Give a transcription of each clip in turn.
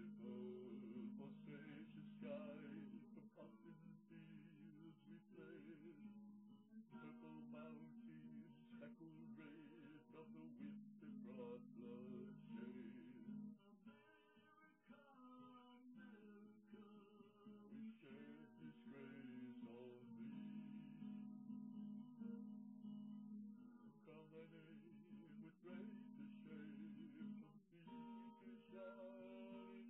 river, for spacious skies, for cotton fields we fled. Purple mountains, speckled red, of the whip that brought bloodshed. America, we shed disgrace on thee. Crown thy name with greater shame, from sea to shining sea.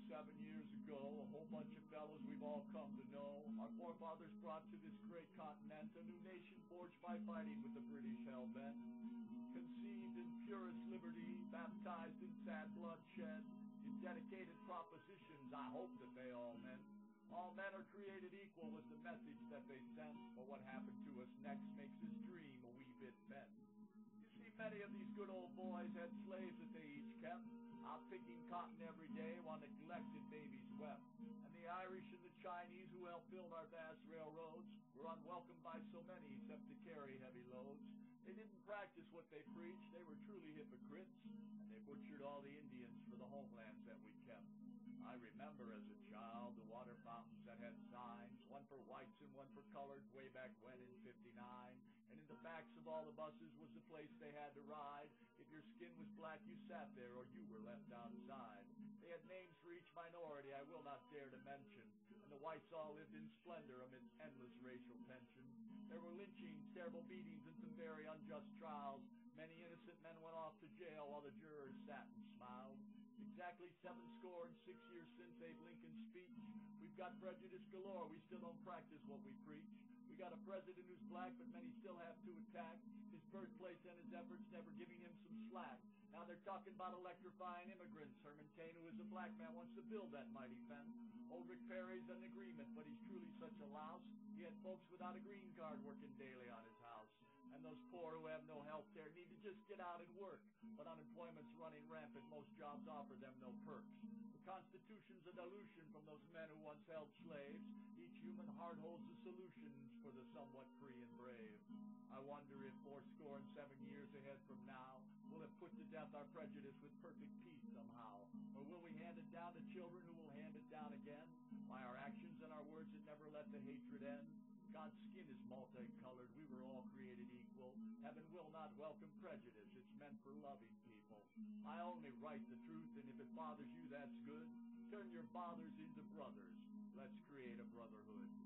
7 years ago, a whole bunch of fellows we've all come to know, our forefathers brought to this great continent a new nation forged by fighting with the British hell-bent. Conceived in purest liberty, baptized in sad bloodshed, in dedicated propositions I hope that they all meant. All men are created equal was the message that they sent, but what happened to us next makes this dream a wee bit bent. You see, many of these good old boys had slaves that they each kept, out picking cotton every day while neglected babies wept. And the Irish and the Chinese who helped build our vast railroads were unwelcomed by so many except to carry heavy loads. They didn't practice what they preached, they were truly hypocrites, and they butchered all the Indians for the homelands that we kept. I remember as a child the water fountains that had signs, one for whites and one for coloreds way back when in '59. And in the backs of all the buses was the place they had to ride. If your skin was black, you sat there or you were left outside. They had names for each minority I will not dare to mention, and the whites all lived in splendor amidst endless racial tension. There were lynchings, terrible beatings, and some very unjust trials. Many innocent men went off to jail while the jurors sat and smiled. Exactly 76 years since Abe Lincoln's speech. We've got prejudice galore, we still don't practice what we preach. We got a president who's black, but many still have to attack his birthplace and his efforts, never giving him some slack. Now they're talking about electrifying immigrants. Herman Cain, who is a black man, wants to build that mighty fence. Old Rick Perry's an agreement, but he's truly such a louse. He had folks without a green card working daily on his house. And those poor who have no health care need to just get out and work. But unemployment's running rampant. Most jobs offer them no perks. The Constitution's a dilution from those men who once held slaves. Each human heart holds the solutions for the somewhat free and brave. I wonder if 77 years ahead from now, we'll have put to death our prejudice with perfect peace somehow. Or will we hand it down to children who will hand it down again? By our actions and our words that never let the hatred end? God's skin is multicolored, we were all created equal. Heaven will not welcome prejudice, it's meant for loving people. I only write the truth, and if it bothers you, that's good. Turn your bothers into brothers. Let's create a brotherhood.